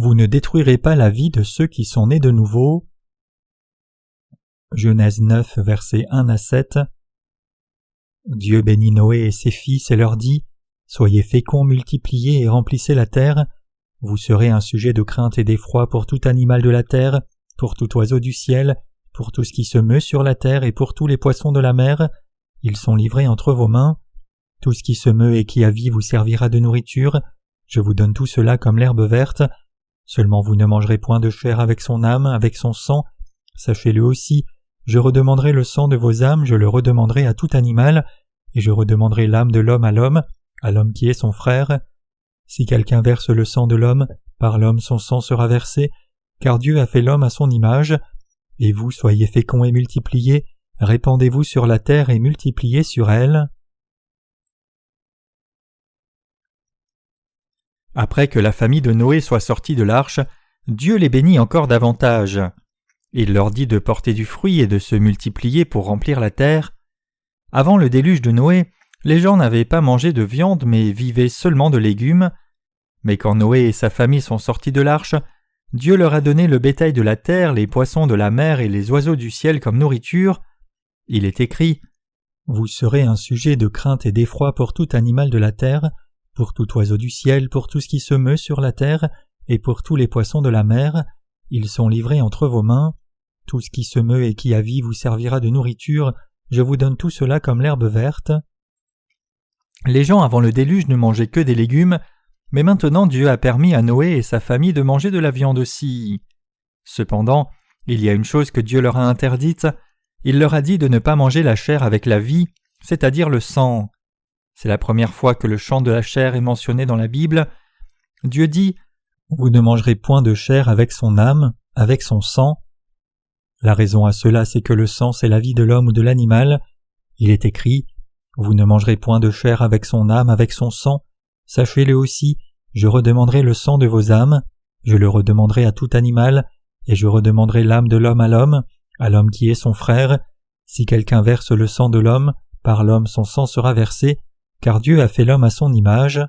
Vous ne détruirez pas la vie de ceux qui sont nés de nouveau. Genèse 9, versets 1 à 7. Dieu bénit Noé et ses fils et leur dit : Soyez féconds, multipliez et remplissez la terre. Vous serez un sujet de crainte et d'effroi pour tout animal de la terre, pour tout oiseau du ciel, pour tout ce qui se meut sur la terre et pour tous les poissons de la mer. Ils sont livrés entre vos mains. Tout ce qui se meut et qui a vie vous servira de nourriture. Je vous donne tout cela comme l'herbe verte. Seulement vous ne mangerez point de chair avec son âme, avec son sang. Sachez-le aussi, je redemanderai le sang de vos âmes, je le redemanderai à tout animal, et je redemanderai l'âme de l'homme à l'homme qui est son frère. Si quelqu'un verse le sang de l'homme, par l'homme son sang sera versé, car Dieu a fait l'homme à son image. Et vous, soyez féconds et multipliez, répandez-vous sur la terre et multipliez sur elle. Après que la famille de Noé soit sortie de l'arche, Dieu les bénit encore davantage. Il leur dit de porter du fruit et de se multiplier pour remplir la terre. Avant le déluge de Noé, les gens n'avaient pas mangé de viande mais vivaient seulement de légumes. Mais quand Noé et sa famille sont sortis de l'arche, Dieu leur a donné le bétail de la terre, les poissons de la mer et les oiseaux du ciel comme nourriture. Il est écrit : Vous serez un sujet de crainte et d'effroi pour tout animal de la terre, pour tout oiseau du ciel, pour tout ce qui se meut sur la terre, et pour tous les poissons de la mer. Ils sont livrés entre vos mains. Tout ce qui se meut et qui a vie vous servira de nourriture. Je vous donne tout cela comme l'herbe verte. Les gens avant le déluge ne mangeaient que des légumes, mais maintenant Dieu a permis à Noé et sa famille de manger de la viande aussi. Cependant, il y a une chose que Dieu leur a interdite. Il leur a dit de ne pas manger la chair avec la vie, c'est-à-dire le sang. C'est la première fois que le sang de la chair est mentionné dans la Bible. Dieu dit : Vous ne mangerez point de chair avec son âme, avec son sang. La raison à cela, c'est que le sang, c'est la vie de l'homme ou de l'animal. Il est écrit : Vous ne mangerez point de chair avec son âme, avec son sang. Sachez-le aussi, je redemanderai le sang de vos âmes, je le redemanderai à tout animal, et je redemanderai l'âme de l'homme à l'homme qui est son frère. Si quelqu'un verse le sang de l'homme, par l'homme son sang sera versé, car Dieu a fait l'homme à son image.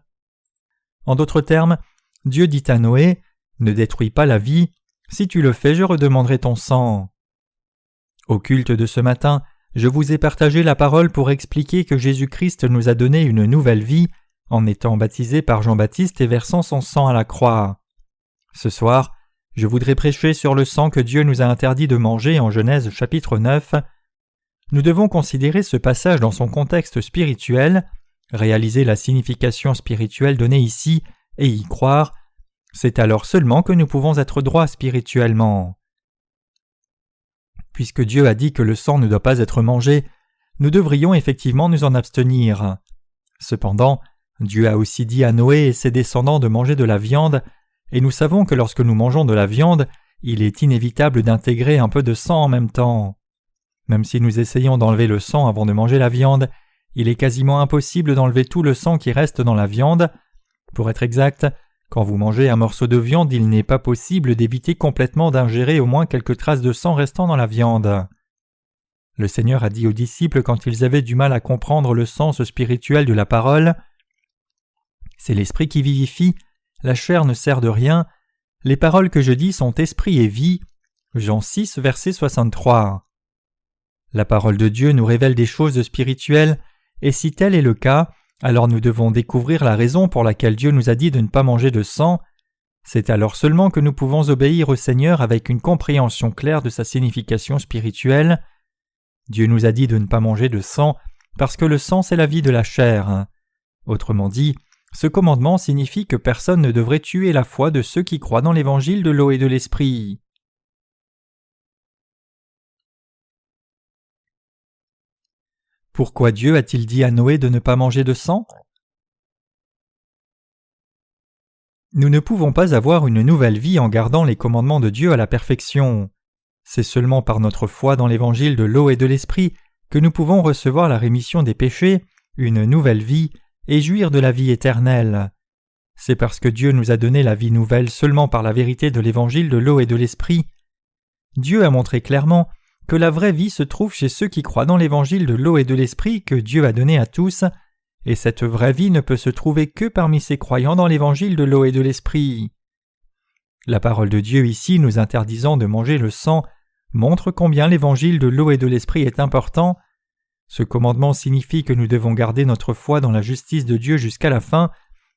En d'autres termes, Dieu dit à Noé : Ne détruis pas la vie, si tu le fais, je redemanderai ton sang. Au culte de ce matin, je vous ai partagé la parole pour expliquer que Jésus-Christ nous a donné une nouvelle vie en étant baptisé par Jean-Baptiste et versant son sang à la croix. Ce soir, je voudrais prêcher sur le sang que Dieu nous a interdit de manger en Genèse chapitre 9. Nous devons considérer ce passage dans son contexte spirituel, réaliser la signification spirituelle donnée ici et y croire. C'est alors seulement que nous pouvons être droits spirituellement. Puisque Dieu a dit que le sang ne doit pas être mangé, nous devrions effectivement nous en abstenir. Cependant, Dieu a aussi dit à Noé et ses descendants de manger de la viande, et nous savons que lorsque nous mangeons de la viande, il est inévitable d'intégrer un peu de sang en même temps. Même si nous essayons d'enlever le sang avant de manger la viande, il est quasiment impossible d'enlever tout le sang qui reste dans la viande. Pour être exact, quand vous mangez un morceau de viande, il n'est pas possible d'éviter complètement d'ingérer au moins quelques traces de sang restant dans la viande. Le Seigneur a dit aux disciples quand ils avaient du mal à comprendre le sens spirituel de la parole : C'est l'esprit qui vivifie, la chair ne sert de rien, les paroles que je dis sont esprit et vie. Jean 6, verset 63. La parole de Dieu nous révèle des choses spirituelles, et si tel est le cas, alors nous devons découvrir la raison pour laquelle Dieu nous a dit de ne pas manger de sang. C'est alors seulement que nous pouvons obéir au Seigneur avec une compréhension claire de sa signification spirituelle. Dieu nous a dit de ne pas manger de sang parce que le sang c'est la vie de la chair. Autrement dit, ce commandement signifie que personne ne devrait tuer la foi de ceux qui croient dans l'évangile de l'eau et de l'esprit. Pourquoi Dieu a-t-il dit à Noé de ne pas manger de sang ? Nous ne pouvons pas avoir une nouvelle vie en gardant les commandements de Dieu à la perfection. C'est seulement par notre foi dans l'évangile de l'eau et de l'esprit que nous pouvons recevoir la rémission des péchés, une nouvelle vie et jouir de la vie éternelle. C'est parce que Dieu nous a donné la vie nouvelle seulement par la vérité de l'évangile de l'eau et de l'esprit. Dieu a montré clairement que la vraie vie se trouve chez ceux qui croient dans l'évangile de l'eau et de l'esprit que Dieu a donné à tous, et cette vraie vie ne peut se trouver que parmi ces croyants dans l'évangile de l'eau et de l'esprit. La parole de Dieu ici nous interdisant de manger le sang montre combien l'évangile de l'eau et de l'esprit est important. Ce commandement signifie que nous devons garder notre foi dans la justice de Dieu jusqu'à la fin,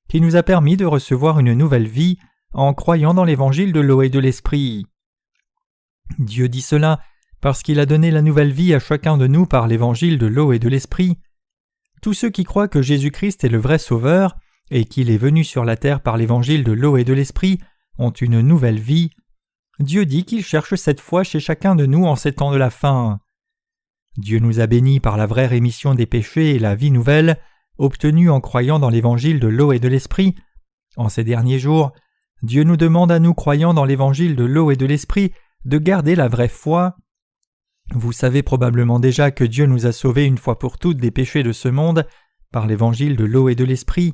qui nous a permis de recevoir une nouvelle vie en croyant dans l'évangile de l'eau et de l'esprit. Dieu dit cela parce qu'il a donné la nouvelle vie à chacun de nous par l'évangile de l'eau et de l'esprit. Tous ceux qui croient que Jésus-Christ est le vrai Sauveur et qu'il est venu sur la terre par l'évangile de l'eau et de l'esprit ont une nouvelle vie. Dieu dit qu'il cherche cette foi chez chacun de nous en ces temps de la fin. Dieu nous a bénis par la vraie rémission des péchés et la vie nouvelle, obtenue en croyant dans l'évangile de l'eau et de l'esprit. En ces derniers jours, Dieu nous demande à nous croyant dans l'évangile de l'eau et de l'esprit de garder la vraie foi. Vous savez probablement déjà que Dieu nous a sauvés une fois pour toutes des péchés de ce monde par l'évangile de l'eau et de l'esprit.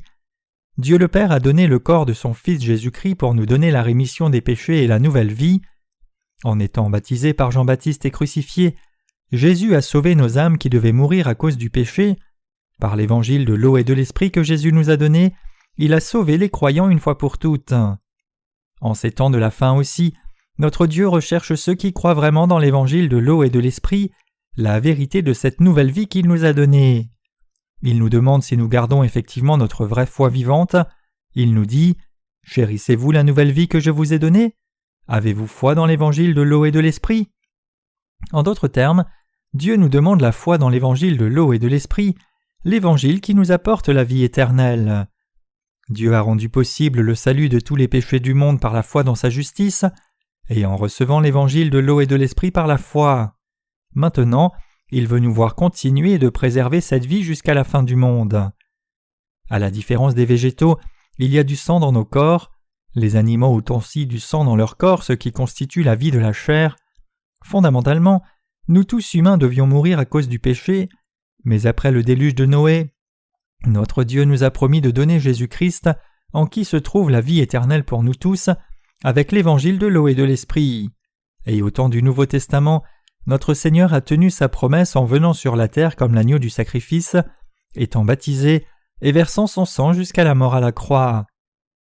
Dieu le Père a donné le corps de son Fils Jésus-Christ pour nous donner la rémission des péchés et la nouvelle vie. En étant baptisé par Jean-Baptiste et crucifié, Jésus a sauvé nos âmes qui devaient mourir à cause du péché. Par l'évangile de l'eau et de l'esprit que Jésus nous a donné, il a sauvé les croyants une fois pour toutes. En ces temps de la fin aussi, notre Dieu recherche ceux qui croient vraiment dans l'évangile de l'eau et de l'esprit, la vérité de cette nouvelle vie qu'il nous a donnée. Il nous demande si nous gardons effectivement notre vraie foi vivante. Il nous dit « Chérissez-vous la nouvelle vie que je vous ai donnée ? Avez-vous foi dans l'évangile de l'eau et de l'esprit ?» En d'autres termes, Dieu nous demande la foi dans l'évangile de l'eau et de l'esprit, l'évangile qui nous apporte la vie éternelle. Dieu a rendu possible le salut de tous les péchés du monde par la foi dans sa justice, et en recevant l'évangile de l'eau et de l'esprit par la foi. Maintenant, il veut nous voir continuer de préserver cette vie jusqu'à la fin du monde. À la différence des végétaux, il y a du sang dans nos corps. Les animaux ont aussi du sang dans leur corps, ce qui constitue la vie de la chair. Fondamentalement, nous tous humains devions mourir à cause du péché, mais après le déluge de Noé, notre Dieu nous a promis de donner Jésus-Christ, en qui se trouve la vie éternelle pour nous tous, avec l'évangile de l'eau et de l'esprit. Et au temps du Nouveau Testament, notre Seigneur a tenu sa promesse en venant sur la terre comme l'agneau du sacrifice, étant baptisé et versant son sang jusqu'à la mort à la croix.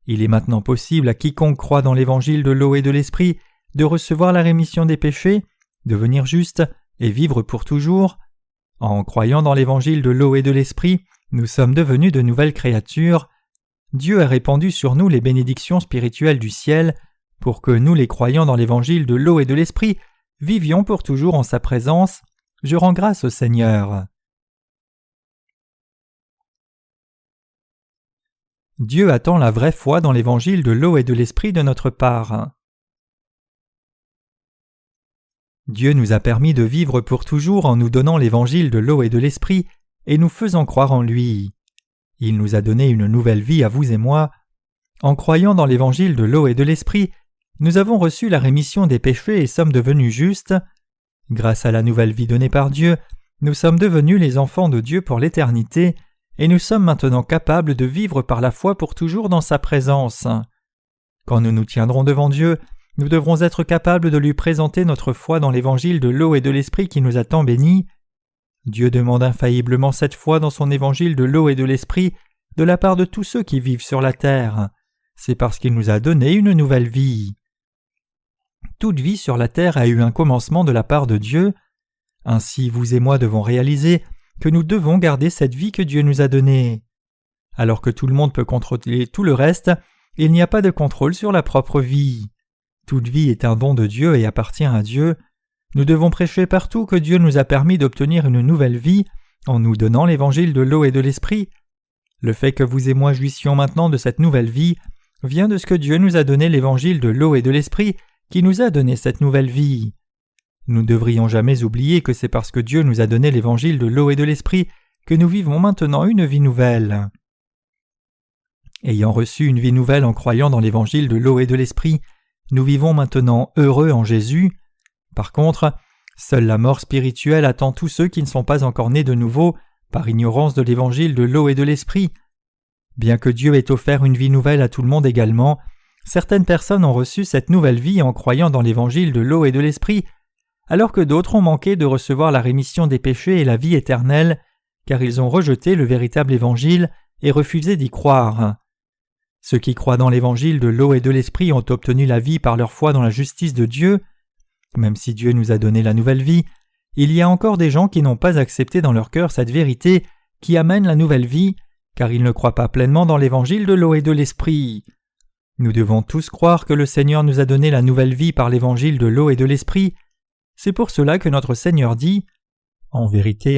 Il est maintenant possible à quiconque croit dans l'évangile de l'eau et de l'esprit de recevoir la rémission des péchés, devenir juste et vivre pour toujours. En croyant dans l'évangile de l'eau et de l'esprit, nous sommes devenus de nouvelles créatures. Dieu a répandu sur nous les bénédictions spirituelles du ciel pour que nous, les croyants dans l'évangile de l'eau et de l'esprit, vivions pour toujours en sa présence. Je rends grâce au Seigneur. Dieu attend la vraie foi dans l'évangile de l'eau et de l'esprit de notre part. Dieu nous a permis de vivre pour toujours en nous donnant l'évangile de l'eau et de l'esprit et nous faisant croire en lui. Il nous a donné une nouvelle vie à vous et moi. En croyant dans l'évangile de l'eau et de l'esprit, nous avons reçu la rémission des péchés et sommes devenus justes. Grâce à la nouvelle vie donnée par Dieu, nous sommes devenus les enfants de Dieu pour l'éternité et nous sommes maintenant capables de vivre par la foi pour toujours dans sa présence. Quand nous nous tiendrons devant Dieu, nous devrons être capables de lui présenter notre foi dans l'évangile de l'eau et de l'esprit qui nous a tant bénis. Dieu demande infailliblement cette foi dans son évangile de l'eau et de l'esprit de la part de tous ceux qui vivent sur la terre. C'est parce qu'il nous a donné une nouvelle vie. Toute vie sur la terre a eu un commencement de la part de Dieu. Ainsi, vous et moi devons réaliser que nous devons garder cette vie que Dieu nous a donnée. Alors que tout le monde peut contrôler tout le reste, il n'y a pas de contrôle sur la propre vie. Toute vie est un don de Dieu et appartient à Dieu. Nous devons prêcher partout que Dieu nous a permis d'obtenir une nouvelle vie en nous donnant l'évangile de l'eau et de l'esprit. Le fait que vous et moi jouissions maintenant de cette nouvelle vie vient de ce que Dieu nous a donné l'évangile de l'eau et de l'esprit qui nous a donné cette nouvelle vie. Nous ne devrions jamais oublier que c'est parce que Dieu nous a donné l'évangile de l'eau et de l'esprit que nous vivons maintenant une vie nouvelle. Ayant reçu une vie nouvelle en croyant dans l'évangile de l'eau et de l'esprit, nous vivons maintenant heureux en Jésus. Par contre, seule la mort spirituelle attend tous ceux qui ne sont pas encore nés de nouveau par ignorance de l'évangile de l'eau et de l'esprit. Bien que Dieu ait offert une vie nouvelle à tout le monde également, certaines personnes ont reçu cette nouvelle vie en croyant dans l'évangile de l'eau et de l'esprit, alors que d'autres ont manqué de recevoir la rémission des péchés et la vie éternelle, car ils ont rejeté le véritable évangile et refusé d'y croire. Ceux qui croient dans l'évangile de l'eau et de l'esprit ont obtenu la vie par leur foi dans la justice de Dieu. Même si Dieu nous a donné la nouvelle vie, il y a encore des gens qui n'ont pas accepté dans leur cœur cette vérité qui amène la nouvelle vie, car ils ne croient pas pleinement dans l'évangile de l'eau et de l'esprit. Nous devons tous croire que le Seigneur nous a donné la nouvelle vie par l'évangile de l'eau et de l'esprit. C'est pour cela que notre Seigneur dit « En vérité,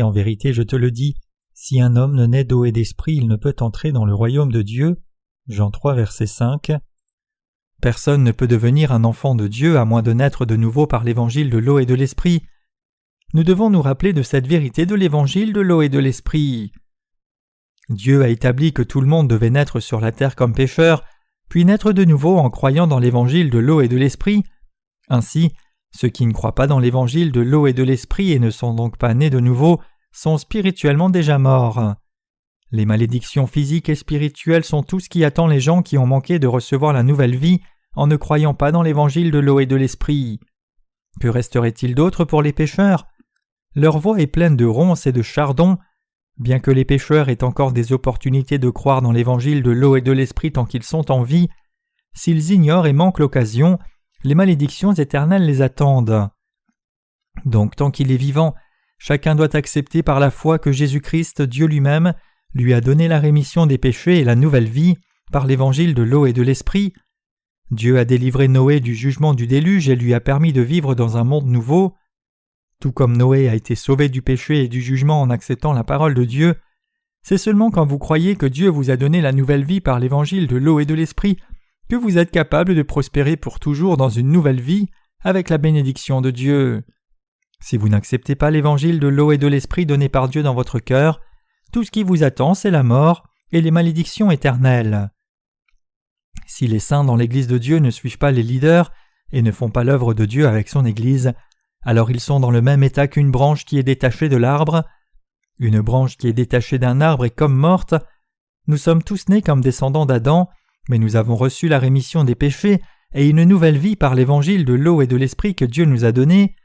je te le dis, si un homme ne naît d'eau et d'esprit, il ne peut entrer dans le royaume de Dieu. » Jean 3, verset 5. Personne ne peut devenir un enfant de Dieu à moins de naître de nouveau par l'évangile de l'eau et de l'esprit. Nous devons nous rappeler de cette vérité de l'évangile de l'eau et de l'esprit. Dieu a établi que tout le monde devait naître sur la terre comme pécheur, puis naître de nouveau en croyant dans l'évangile de l'eau et de l'esprit. Ainsi, ceux qui ne croient pas dans l'évangile de l'eau et de l'esprit et ne sont donc pas nés de nouveau sont spirituellement déjà morts. Les malédictions physiques et spirituelles sont tout ce qui attend les gens qui ont manqué de recevoir la nouvelle vie en ne croyant pas dans l'évangile de l'eau et de l'esprit. Que resterait-il d'autre pour les pécheurs ? Leur voie est pleine de ronces et de chardons. Bien que les pécheurs aient encore des opportunités de croire dans l'évangile de l'eau et de l'esprit tant qu'ils sont en vie, s'ils ignorent et manquent l'occasion, les malédictions éternelles les attendent. Donc tant qu'il est vivant, chacun doit accepter par la foi que Jésus-Christ, Dieu lui-même, lui a donné la rémission des péchés et la nouvelle vie par l'évangile de l'eau et de l'esprit. Dieu a délivré Noé du jugement du déluge et lui a permis de vivre dans un monde nouveau. Tout comme Noé a été sauvé du péché et du jugement en acceptant la parole de Dieu, c'est seulement quand vous croyez que Dieu vous a donné la nouvelle vie par l'évangile de l'eau et de l'esprit que vous êtes capable de prospérer pour toujours dans une nouvelle vie avec la bénédiction de Dieu. Si vous n'acceptez pas l'évangile de l'eau et de l'esprit donné par Dieu dans votre cœur, tout ce qui vous attend, c'est la mort et les malédictions éternelles. Si les saints dans l'Église de Dieu ne suivent pas les leaders et ne font pas l'œuvre de Dieu avec son Église, alors ils sont dans le même état qu'une branche qui est détachée de l'arbre. Une branche qui est détachée d'un arbre est comme morte. Nous sommes tous nés comme descendants d'Adam, mais nous avons reçu la rémission des péchés et une nouvelle vie par l'évangile de l'eau et de l'esprit que Dieu nous a donné.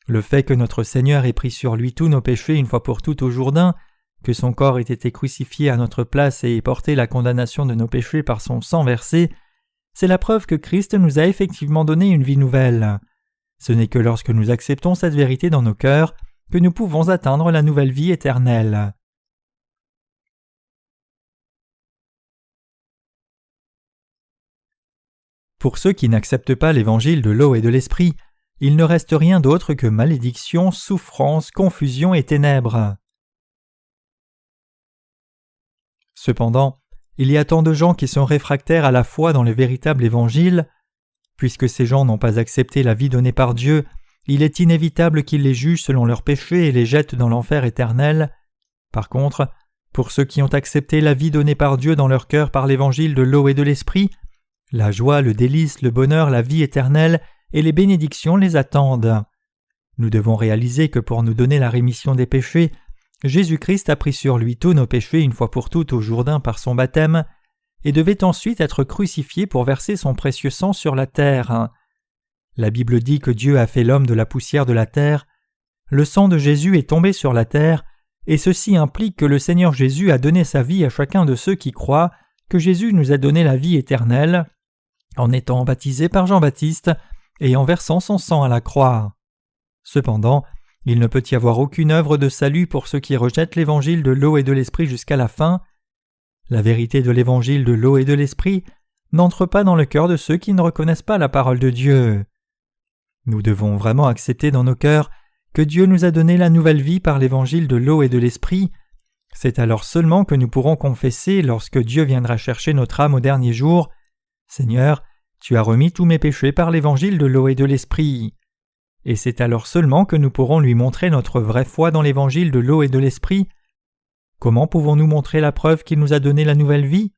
Le fait que notre Seigneur ait pris sur lui tous nos péchés une fois pour toutes au Jourdain, que son corps ait été crucifié à notre place et ait porté la condamnation de nos péchés par son sang versé, c'est la preuve que Christ nous a effectivement donné une vie nouvelle. Ce n'est que lorsque nous acceptons cette vérité dans nos cœurs que nous pouvons atteindre la nouvelle vie éternelle. Pour ceux qui n'acceptent pas l'évangile de l'eau et de l'esprit, il ne reste rien d'autre que malédiction, souffrance, confusion et ténèbres. Cependant, il y a tant de gens qui sont réfractaires à la foi dans le véritable évangile. Puisque ces gens n'ont pas accepté la vie donnée par Dieu, il est inévitable qu'il les juge selon leurs péchés et les jette dans l'enfer éternel. Par contre, pour ceux qui ont accepté la vie donnée par Dieu dans leur cœur par l'évangile de l'eau et de l'esprit, la joie, le délice, le bonheur, la vie éternelle et les bénédictions les attendent. Nous devons réaliser que pour nous donner la rémission des péchés, Jésus-Christ a pris sur lui tous nos péchés une fois pour toutes au Jourdain par son baptême et devait ensuite être crucifié pour verser son précieux sang sur la terre. La Bible dit que Dieu a fait l'homme de la poussière de la terre. Le sang de Jésus est tombé sur la terre, et ceci implique que le Seigneur Jésus a donné sa vie à chacun de ceux qui croient que Jésus nous a donné la vie éternelle, en étant baptisé par Jean-Baptiste et en versant son sang à la croix. Cependant, il ne peut y avoir aucune œuvre de salut pour ceux qui rejettent l'évangile de l'eau et de l'esprit jusqu'à la fin. La vérité de l'évangile de l'eau et de l'esprit n'entre pas dans le cœur de ceux qui ne reconnaissent pas la parole de Dieu. Nous devons vraiment accepter dans nos cœurs que Dieu nous a donné la nouvelle vie par l'évangile de l'eau et de l'esprit. C'est alors seulement que nous pourrons confesser, lorsque Dieu viendra chercher notre âme au dernier jour, « Seigneur, tu as remis tous mes péchés par l'évangile de l'eau et de l'esprit. » Et c'est alors seulement que nous pourrons lui montrer notre vraie foi dans l'évangile de l'eau et de l'esprit. Comment pouvons-nous montrer la preuve qu'il nous a donné la nouvelle vie ?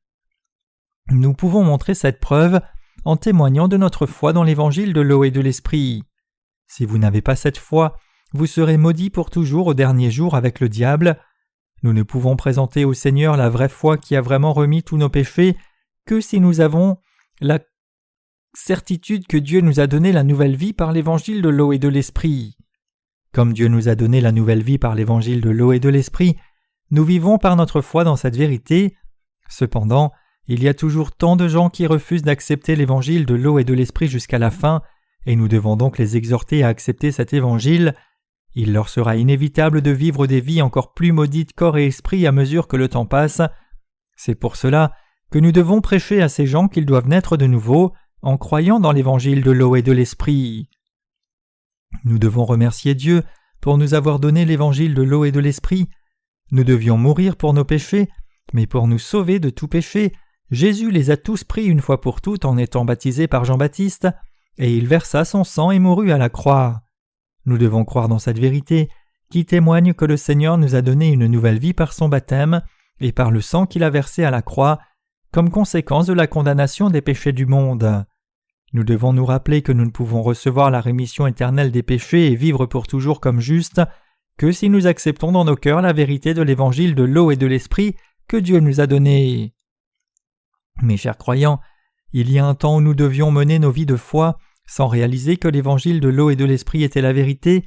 Nous pouvons montrer cette preuve en témoignant de notre foi dans l'évangile de l'eau et de l'esprit. Si vous n'avez pas cette foi, vous serez maudits pour toujours au dernier jour avec le diable. Nous ne pouvons présenter au Seigneur la vraie foi qui a vraiment remis tous nos péchés que si nous avons la certitude que Dieu nous a donné la nouvelle vie par l'évangile de l'eau et de l'esprit. Comme Dieu nous a donné la nouvelle vie par l'évangile de l'eau et de l'esprit, nous vivons par notre foi dans cette vérité. Cependant, Il y a toujours tant de gens qui refusent d'accepter l'évangile de l'eau et de l'esprit jusqu'à la fin, et nous devons donc les exhorter à accepter cet évangile. Il leur sera inévitable de vivre des vies encore plus maudites corps et esprit à mesure que le temps passe. C'est pour cela que nous devons prêcher à ces gens qu'ils doivent naître de nouveau en croyant dans l'évangile de l'eau et de l'esprit. Nous devons remercier Dieu pour nous avoir donné l'évangile de l'eau et de l'esprit. Nous devions mourir pour nos péchés, mais pour nous sauver de tout péché, Jésus les a tous pris une fois pour toutes en étant baptisé par Jean-Baptiste, et il versa son sang et mourut à la croix. Nous devons croire dans cette vérité qui témoigne que le Seigneur nous a donné une nouvelle vie par son baptême et par le sang qu'il a versé à la croix, comme conséquence de la condamnation des péchés du monde. Nous devons nous rappeler que nous ne pouvons recevoir la rémission éternelle des péchés et vivre pour toujours comme justes que si nous acceptons dans nos cœurs la vérité de l'évangile de l'eau et de l'esprit que Dieu nous a donné. Mes chers croyants, il y a un temps où nous devions mener nos vies de foi sans réaliser que l'évangile de l'eau et de l'esprit était la vérité,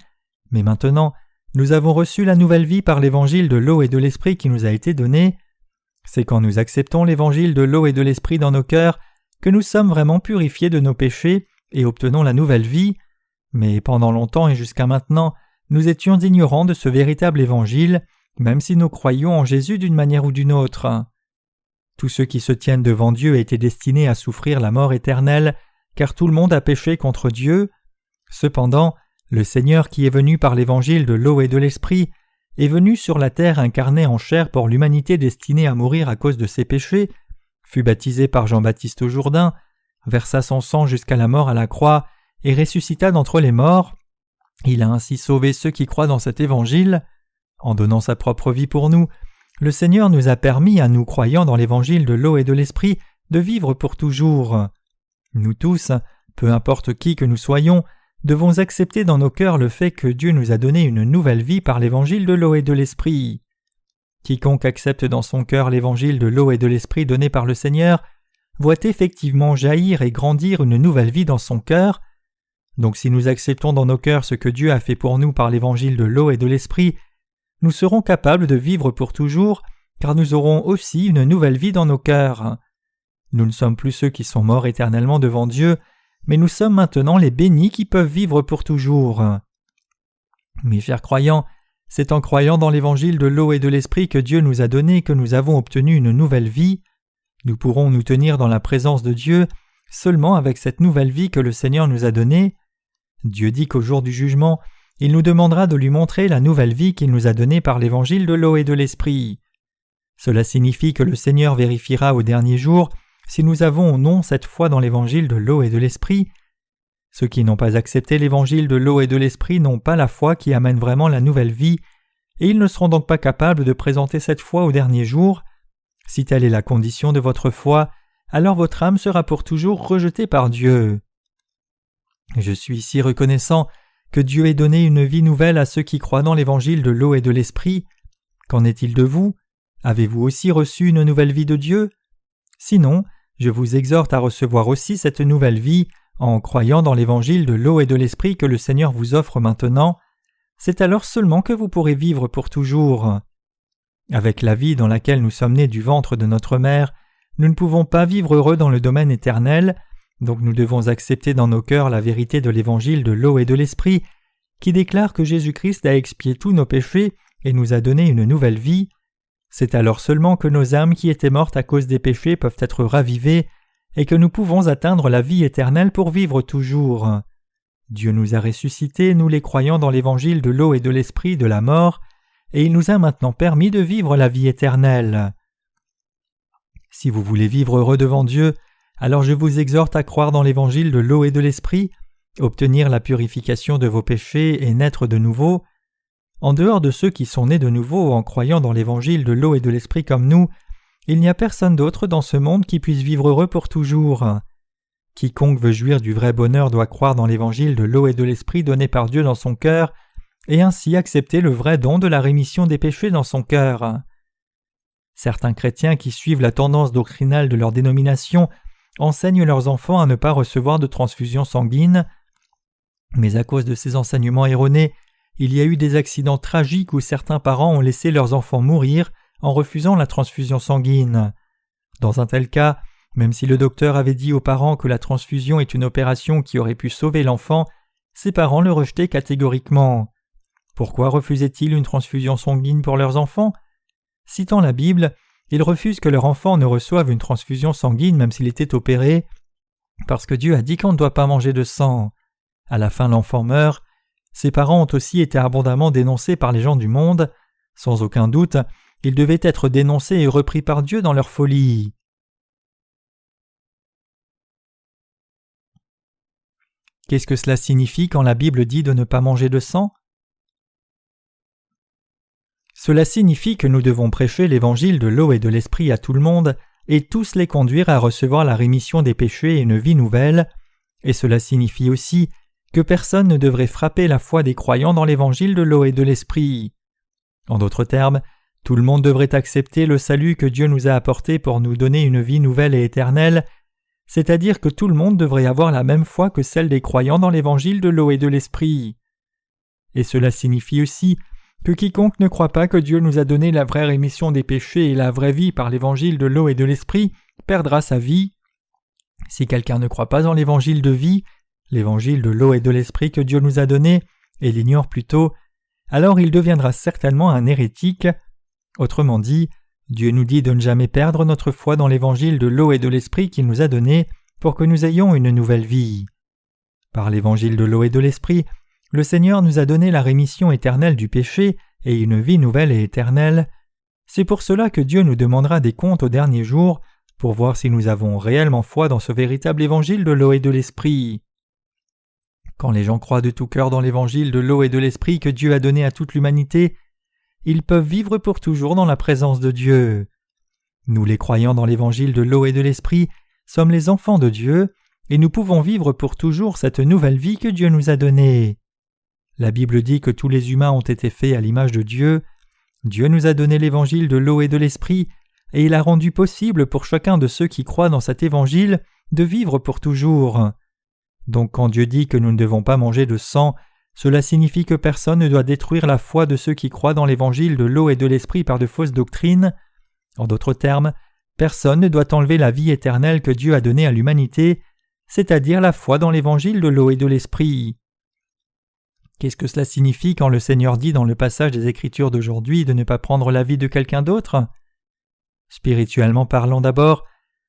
mais maintenant, nous avons reçu la nouvelle vie par l'évangile de l'eau et de l'esprit qui nous a été donné. C'est quand nous acceptons l'évangile de l'eau et de l'esprit dans nos cœurs que nous sommes vraiment purifiés de nos péchés et obtenons la nouvelle vie, mais pendant longtemps et jusqu'à maintenant, nous étions ignorants de ce véritable évangile, même si nous croyions en Jésus d'une manière ou d'une autre. Tous ceux qui se tiennent devant Dieu étaient destinés à souffrir la mort éternelle, car tout le monde a péché contre Dieu. Cependant, le Seigneur qui est venu par l'évangile de l'eau et de l'esprit est venu sur la terre incarné en chair pour l'humanité destinée à mourir à cause de ses péchés, fut baptisé par Jean-Baptiste au Jourdain, versa son sang jusqu'à la mort à la croix et ressuscita d'entre les morts. Il a ainsi sauvé ceux qui croient dans cet évangile. En donnant sa propre vie pour nous, le Seigneur nous a permis, à nous croyant dans l'évangile de l'eau et de l'esprit, de vivre pour toujours. Nous tous, peu importe qui que nous soyons, devons accepter dans nos cœurs le fait que Dieu nous a donné une nouvelle vie par l'évangile de l'eau et de l'esprit. Quiconque accepte dans son cœur l'évangile de l'eau et de l'esprit donné par le Seigneur voit effectivement jaillir et grandir une nouvelle vie dans son cœur. Donc si nous acceptons dans nos cœurs ce que Dieu a fait pour nous par l'évangile de l'eau et de l'esprit, nous serons capables de vivre pour toujours, car nous aurons aussi une nouvelle vie dans nos cœurs. Nous ne sommes plus ceux qui sont morts éternellement devant Dieu, mais nous sommes maintenant les bénis qui peuvent vivre pour toujours. Mes chers croyants, c'est en croyant dans l'évangile de l'eau et de l'esprit que Dieu nous a donné que nous avons obtenu une nouvelle vie. Nous pourrons nous tenir dans la présence de Dieu seulement avec cette nouvelle vie que le Seigneur nous a donnée. Dieu dit qu'au jour du jugement, il nous demandera de lui montrer la nouvelle vie qu'il nous a donnée par l'évangile de l'eau et de l'esprit. Cela signifie que le Seigneur vérifiera au dernier jour si nous avons ou non cette foi dans l'évangile de l'eau et de l'esprit. Ceux qui n'ont pas accepté l'évangile de l'eau et de l'esprit n'ont pas la foi qui amène vraiment la nouvelle vie, et ils ne seront donc pas capables de présenter cette foi au dernier jour. Si telle est la condition de votre foi, alors votre âme sera pour toujours rejetée par Dieu. Je suis si reconnaissant que Dieu ait donné une vie nouvelle à ceux qui croient dans l'évangile de l'eau et de l'esprit. Qu'en est-il de vous? Avez-vous aussi reçu une nouvelle vie de Dieu? Sinon, je vous exhorte à recevoir aussi cette nouvelle vie en croyant dans l'évangile de l'eau et de l'esprit que le Seigneur vous offre maintenant. C'est alors seulement que vous pourrez vivre pour toujours. Avec la vie dans laquelle nous sommes nés du ventre de notre mère, nous ne pouvons pas vivre heureux dans le domaine éternel, donc nous devons accepter dans nos cœurs la vérité de l'évangile de l'eau et de l'esprit qui déclare que Jésus-Christ a expié tous nos péchés et nous a donné une nouvelle vie. C'est alors seulement que nos âmes qui étaient mortes à cause des péchés peuvent être ravivées et que nous pouvons atteindre la vie éternelle pour vivre toujours. Dieu nous a ressuscités, nous les croyants dans l'évangile de l'eau et de l'esprit de la mort, et il nous a maintenant permis de vivre la vie éternelle. Si vous voulez vivre heureux devant Dieu, alors je vous exhorte à croire dans l'évangile de l'eau et de l'esprit, obtenir la purification de vos péchés et naître de nouveau. En dehors de ceux qui sont nés de nouveau en croyant dans l'évangile de l'eau et de l'esprit comme nous, il n'y a personne d'autre dans ce monde qui puisse vivre heureux pour toujours. Quiconque veut jouir du vrai bonheur doit croire dans l'évangile de l'eau et de l'esprit donné par Dieu dans son cœur, et ainsi accepter le vrai don de la rémission des péchés dans son cœur. Certains chrétiens qui suivent la tendance doctrinale de leur dénomination enseignent leurs enfants à ne pas recevoir de transfusion sanguine, mais à cause de ces enseignements erronés, il y a eu des accidents tragiques où certains parents ont laissé leurs enfants mourir en refusant la transfusion sanguine. Dans un tel cas, même si le docteur avait dit aux parents que la transfusion est une opération qui aurait pu sauver l'enfant, ses parents le rejetaient catégoriquement. Pourquoi refusaient-ils une transfusion sanguine pour leurs enfants ? Citant la Bible, ils refusent que leur enfant ne reçoive une transfusion sanguine même s'il était opéré, parce que Dieu a dit qu'on ne doit pas manger de sang. À la fin, l'enfant meurt. Ses parents ont aussi été abondamment dénoncés par les gens du monde. Sans aucun doute, ils devaient être dénoncés et repris par Dieu dans leur folie. Qu'est-ce que cela signifie quand la Bible dit de ne pas manger de sang ? Cela signifie que nous devons prêcher l'évangile de l'eau et de l'esprit à tout le monde et tous les conduire à recevoir la rémission des péchés et une vie nouvelle. Et cela signifie aussi que personne ne devrait frapper la foi des croyants dans l'évangile de l'eau et de l'esprit. En d'autres termes, tout le monde devrait accepter le salut que Dieu nous a apporté pour nous donner une vie nouvelle et éternelle, c'est-à-dire que tout le monde devrait avoir la même foi que celle des croyants dans l'évangile de l'eau et de l'esprit. Et cela signifie aussi que quiconque ne croit pas que Dieu nous a donné la vraie rémission des péchés et la vraie vie par l'évangile de l'eau et de l'esprit perdra sa vie. Si quelqu'un ne croit pas en l'évangile de vie, l'évangile de l'eau et de l'esprit que Dieu nous a donné, et l'ignore plutôt, alors il deviendra certainement un hérétique. Autrement dit, Dieu nous dit de ne jamais perdre notre foi dans l'évangile de l'eau et de l'esprit qu'il nous a donné pour que nous ayons une nouvelle vie. Par l'évangile de l'eau et de l'esprit, le Seigneur nous a donné la rémission éternelle du péché et une vie nouvelle et éternelle. C'est pour cela que Dieu nous demandera des comptes au dernier jour pour voir si nous avons réellement foi dans ce véritable évangile de l'eau et de l'esprit. Quand les gens croient de tout cœur dans l'évangile de l'eau et de l'esprit que Dieu a donné à toute l'humanité, ils peuvent vivre pour toujours dans la présence de Dieu. Nous, les croyants dans l'évangile de l'eau et de l'esprit, sommes les enfants de Dieu, et nous pouvons vivre pour toujours cette nouvelle vie que Dieu nous a donnée. La Bible dit que tous les humains ont été faits à l'image de Dieu. Dieu nous a donné l'évangile de l'eau et de l'esprit, et il a rendu possible pour chacun de ceux qui croient dans cet évangile de vivre pour toujours. Donc quand Dieu dit que nous ne devons pas manger de sang, cela signifie que personne ne doit détruire la foi de ceux qui croient dans l'évangile de l'eau et de l'esprit par de fausses doctrines. En d'autres termes, personne ne doit enlever la vie éternelle que Dieu a donnée à l'humanité, c'est-à-dire la foi dans l'évangile de l'eau et de l'esprit. Qu'est-ce que cela signifie quand le Seigneur dit dans le passage des Écritures d'aujourd'hui de ne pas prendre la vie de quelqu'un d'autre ? Spirituellement parlant d'abord,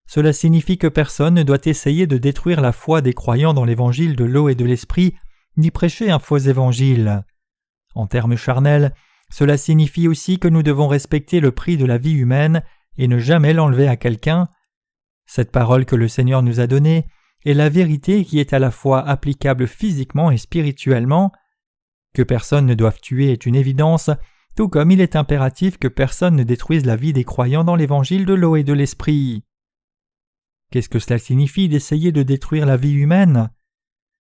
cela signifie que personne ne doit essayer de détruire la foi des croyants dans l'évangile de l'eau et de l'esprit, ni prêcher un faux évangile. En termes charnels, cela signifie aussi que nous devons respecter le prix de la vie humaine et ne jamais l'enlever à quelqu'un. Cette parole que le Seigneur nous a donnée est la vérité qui est à la fois applicable physiquement et spirituellement. Que personne ne doive tuer est une évidence, tout comme il est impératif que personne ne détruise la vie des croyants dans l'évangile de l'eau et de l'esprit. Qu'est-ce que cela signifie d'essayer de détruire la vie humaine ?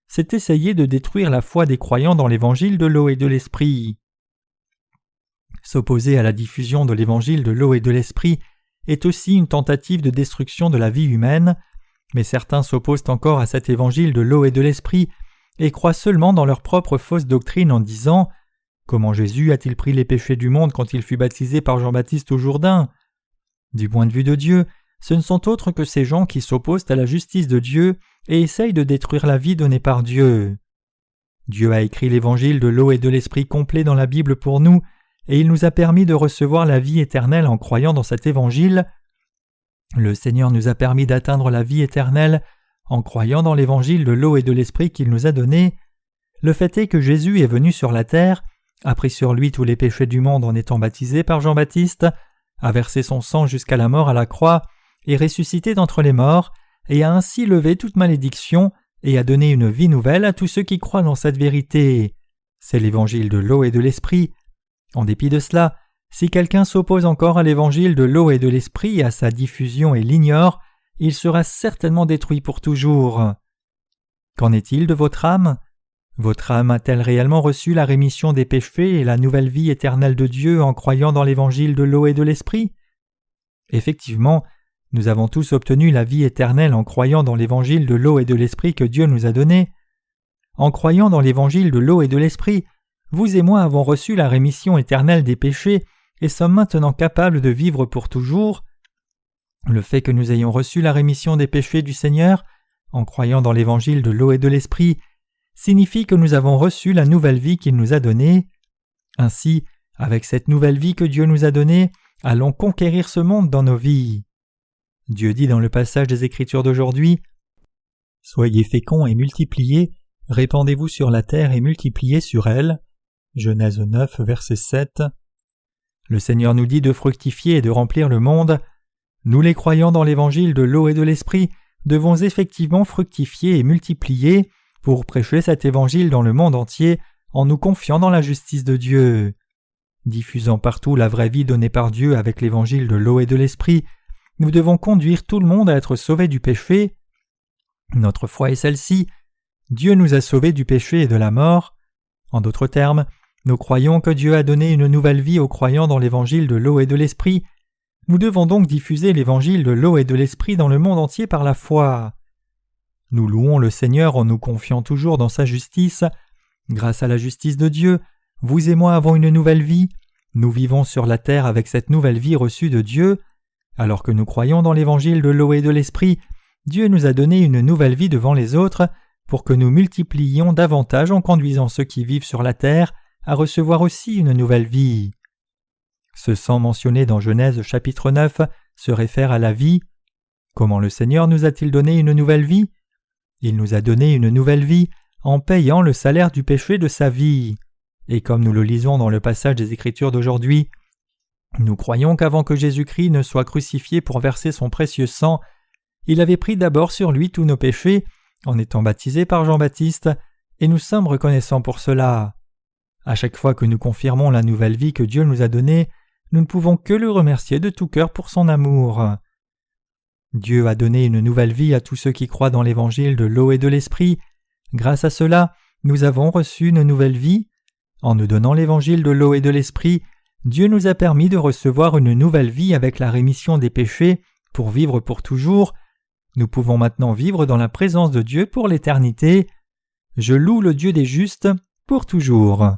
C'est essayer de détruire la foi des croyants dans l'évangile de l'eau et de l'esprit. S'opposer à la diffusion de l'évangile de l'eau et de l'esprit est aussi une tentative de destruction de la vie humaine, mais certains s'opposent encore à cet évangile de l'eau et de l'esprit et croient seulement dans leur propre fausse doctrine en disant « Comment Jésus a-t-il pris les péchés du monde quand il fut baptisé par Jean-Baptiste au Jourdain ?» Du point de vue de Dieu, ce ne sont autres que ces gens qui s'opposent à la justice de Dieu et essayent de détruire la vie donnée par Dieu. Dieu a écrit l'évangile de l'eau et de l'esprit complet dans la Bible pour nous, et il nous a permis de recevoir la vie éternelle en croyant dans cet évangile. Le Seigneur nous a permis d'atteindre la vie éternelle en croyant dans l'évangile de l'eau et de l'esprit qu'il nous a donné. Le fait est que Jésus est venu sur la terre, a pris sur lui tous les péchés du monde en étant baptisé par Jean-Baptiste, a versé son sang jusqu'à la mort à la croix, est ressuscité d'entre les morts, et a ainsi levé toute malédiction, et a donné une vie nouvelle à tous ceux qui croient dans cette vérité. C'est l'évangile de l'eau et de l'esprit. En dépit de cela, si quelqu'un s'oppose encore à l'évangile de l'eau et de l'esprit et à sa diffusion et l'ignore, il sera certainement détruit pour toujours. Qu'en est-il de votre âme ? Votre âme a-t-elle réellement reçu la rémission des péchés et la nouvelle vie éternelle de Dieu en croyant dans l'évangile de l'eau et de l'esprit ? Effectivement, nous avons tous obtenu la vie éternelle en croyant dans l'évangile de l'eau et de l'esprit que Dieu nous a donné. En croyant dans l'évangile de l'eau et de l'esprit, vous et moi avons reçu la rémission éternelle des péchés et sommes maintenant capables de vivre pour toujours. Le fait que nous ayons reçu la rémission des péchés du Seigneur, en croyant dans l'évangile de l'eau et de l'esprit, signifie que nous avons reçu la nouvelle vie qu'il nous a donnée. Ainsi, avec cette nouvelle vie que Dieu nous a donnée, allons conquérir ce monde dans nos vies. Dieu dit dans le passage des Écritures d'aujourd'hui, « Soyez féconds et multipliez, répandez-vous sur la terre et multipliez sur elle. » Genèse 9, verset 7. Le Seigneur nous dit de fructifier et de remplir le monde. Nous les croyants dans l'évangile de l'eau et de l'esprit devons effectivement fructifier et multiplier pour prêcher cet évangile dans le monde entier en nous confiant dans la justice de Dieu. Diffusant partout la vraie vie donnée par Dieu avec l'évangile de l'eau et de l'esprit, nous devons conduire tout le monde à être sauvés du péché. Notre foi est celle-ci. Dieu nous a sauvés du péché et de la mort. En d'autres termes, nous croyons que Dieu a donné une nouvelle vie aux croyants dans l'évangile de l'eau et de l'esprit. Nous devons donc diffuser l'évangile de l'eau et de l'esprit dans le monde entier par la foi. Nous louons le Seigneur en nous confiant toujours dans sa justice. Grâce à la justice de Dieu, vous et moi avons une nouvelle vie. Nous vivons sur la terre avec cette nouvelle vie reçue de Dieu. Alors que nous croyons dans l'évangile de l'eau et de l'esprit, Dieu nous a donné une nouvelle vie devant les autres pour que nous multipliions davantage en conduisant ceux qui vivent sur la terre à recevoir aussi une nouvelle vie. Ce sang mentionné dans Genèse chapitre 9 se réfère à la vie. Comment le Seigneur nous a-t-il donné une nouvelle vie? Il nous a donné une nouvelle vie en payant le salaire du péché de sa vie. Et comme nous le lisons dans le passage des Écritures d'aujourd'hui, nous croyons qu'avant que Jésus-Christ ne soit crucifié pour verser son précieux sang, il avait pris d'abord sur lui tous nos péchés en étant baptisé par Jean-Baptiste, et nous sommes reconnaissants pour cela. À chaque fois que nous confirmons la nouvelle vie que Dieu nous a donnée, nous ne pouvons que le remercier de tout cœur pour son amour. Dieu a donné une nouvelle vie à tous ceux qui croient dans l'évangile de l'eau et de l'esprit. Grâce à cela, nous avons reçu une nouvelle vie. En nous donnant l'évangile de l'eau et de l'esprit, Dieu nous a permis de recevoir une nouvelle vie avec la rémission des péchés pour vivre pour toujours. Nous pouvons maintenant vivre dans la présence de Dieu pour l'éternité. Je loue le Dieu des justes pour toujours.